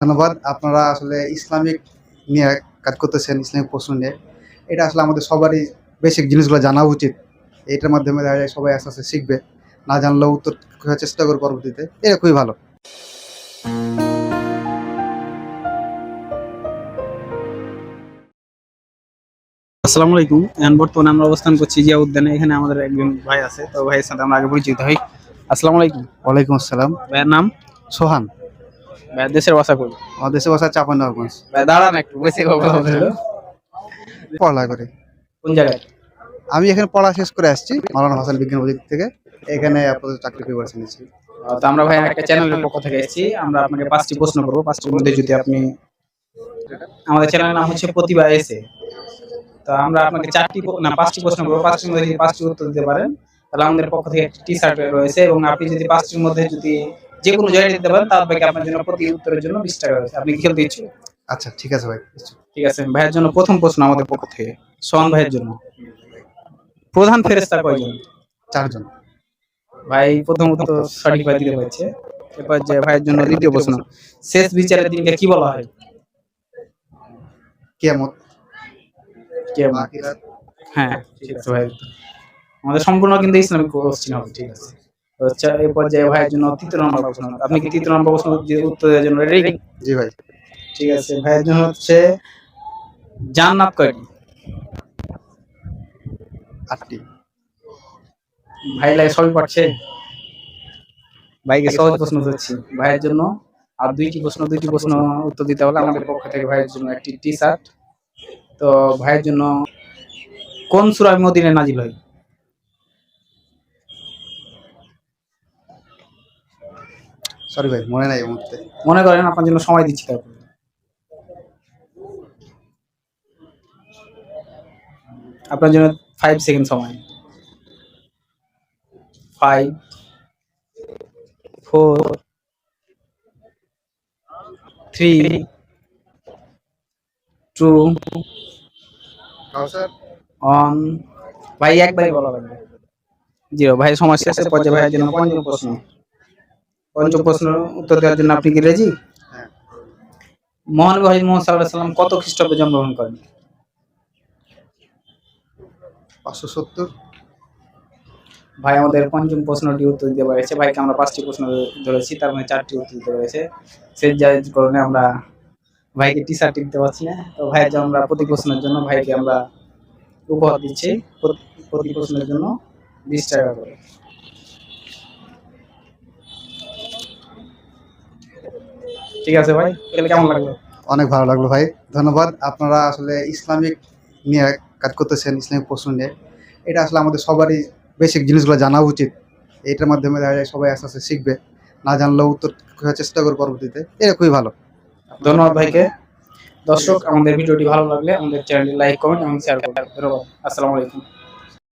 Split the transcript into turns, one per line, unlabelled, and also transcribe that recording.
ধন্যবাদ। আপনারা আসলে ইসলামিক নিয়ে কাজ করতেছেন, ইসলামিক প্রশ্ন নিয়ে। এটা আসলে আমাদের সবারই বেসিক জিনিসগুলো জানা উচিত। এটার মাধ্যমে দেখা যায় সবাই আস্তে, আস্তে শিখবে। না জানলেও উত্তর খোঁজার চেষ্টা করবে পরবর্তীতে। এটা খুবই ভালো।
আসসালামু আলাইকুম। এখন বর্তমানে আমরা অবস্থান করছি জিয়া উদ্যানে। এখানে আমাদের একজন ভাই আছে, তো ভাইয়ের সাথে আমরা আগে পরিচিত হই। আসসালামু আলাইকুম।
ওয়ালাইকুম আসসালাম।
ভাইয়ের নাম?
সোহান।
ভাইয়ের দেশের ভাষা কই?
আমার দেশের ভাষা চাঁপাইনবাবগঞ্জ।
ভাই দাঁড়ান একটু, বেশি কথা হলো।
পড়ালেখা করি।
কোন জায়গায়?
আমি এখানে পড়া শেষ করে আসছি মাওলানা ভাসানী বিজ্ঞান প্রযুক্তি থেকে। এখানে আপাতত চাকরি প্রিপারেশন নিচ্ছি।
তো আমরা ভাই একটা চ্যানেলের পক্ষ থেকে এসেছি। আমরা আপনাকে 5টি প্রশ্ন করব। 5টির মধ্যে যদি আপনি, আমাদের চ্যানেলের নাম হচ্ছে প্রতিভা এসে। তো আমরা আপনাকে 5টি প্রশ্ন করব। 5টির মধ্যে যদি 5টি উত্তর দিতে পারেন, তাহলে আমাদের পক্ষ থেকে একটি টি-শার্ট রয়েছে, এবং আপনি যদি 5টির মধ্যে যদি যে কোনো জায়গায় দিতে পারেন, তার থেকে আপনার জন্য প্রতি উত্তরের জন্য 20 টাকা রয়েছে। আপনি কি খেলতে ইচ্ছুক?
আচ্ছা, ঠিক আছে ভাই।
ঠিক আছে। ভাইয়ের জন্য প্রথম প্রশ্ন আমাদের পক্ষ থেকে, সোহান ভাইয়ের জন্য। প্রধান ফেরেশতা কয়জন?
4 জন।
ভাই প্রথম উত্তর সঠিকভাবে দিতে পেরেছে। এরপর যে ভাইয়ের জন্য দ্বিতীয় প্রশ্ন, শেষ বিচারের দিনকে কি বলা হয়?
কিয়ামত।
কিয়ামত।
আখিরাত।
হ্যাঁ, ঠিক আছে ভাই। আমাদের সম্পূর্ণ কিন্তু ইসলামিক কোশ্চেন হবে, ঠিক আছে। তো এই পর্যায়ে ভাইয়ের জন্য তৃতীয় নম্বর প্রশ্ন। আপনি কি তৃতীয় নম্বর প্রশ্ন উত্তর দেওয়ার জন্য রেডি?
জি ভাই।
ঠিক আছে। ভাইয়ের জন্য হচ্ছে জান্নাত কয়টি?
8টি।
ভাই লাগে সবই পারছে। ভাইকে সহজ প্রশ্ন দিচ্ছি ভাইয়ের জন্য। আর দুইটি প্রশ্ন উত্তর দিতে হলে আমাদের পক্ষ থেকে ভাইয়ের জন্য একটি টি-শার্ট। তো ভাইয়ের জন্য কোন সূরা মদিনায় নাজিল হয়?
সরি ভাই, মনে নাই এই মুহূর্তে।
মনে করেন, আপনার জন্য সময় দিচ্ছি। তারপর আপনার জন্য 5 সেকেন্ড সময়। 5, 4, 3, 2,
কাউসার।
1। ভাই একবারই বলা লাগবে। 0। ভাই সময় শেষ। পর্যায়ে ভাইয়ের জন্য পঞ্চম প্রশ্ন। পঞ্চম প্রশ্নের উত্তর দেওয়ার জন্য আপনি কি রাজি?
হ্যাঁ।
মহানবী হযরত মুহাম্মদ সাল্লাল্লাহু আলাইহি ওয়াসাল্লাম কত খ্রিস্টাব্দে জন্মগ্রহণ করেন?
570।
ভাই আমাদের পঞ্চম প্রশ্নটি উত্তর দিতে পেরেছে। ভাইকে আমরা 5টি প্রশ্ন ধরেছি, তার মধ্যে 4টি উত্তর দিতে পেরেছে। সেই যার কারণে আমরা ভাইকে টি-শার্ট দিতে পারছি না। তো ভাইয়ের জন্য আমরা প্রতি প্রশ্নের জন্য ভাইকে আমরা উপহার দিচ্ছি। প্রতি প্রশ্নের জন্য 20 টাকা করে। ঠিক আছে ভাই, তাহলে কেমন লাগলো?
অনেক ভালো লাগলো ভাই। ধন্যবাদ। আপনারা আসলে ইসলামিক নিয়ে কাজ করতেছেন, ইসলামিক প্রশ্ন নিয়ে। এটা আসলে আমাদের সবারই বেসিক জিনিসগুলো জানা উচিত। এটার মাধ্যমে দেখা যায় সবাই আস্তে, আস্তে শিখবে। না জানলেও উত্তর খোঁজার চেষ্টা করবে পরবর্তীতে। এটা খুবই ভালো।
ধন্যবাদ ভাইকে। দর্শক, আমাদের ভিডিওটি ভালো লাগলে আমাদের চ্যানেলটি লাইক, কমেন্ট এবং শেয়ার করবেন। ধন্যবাদ। আসসালামু আলাইকুম।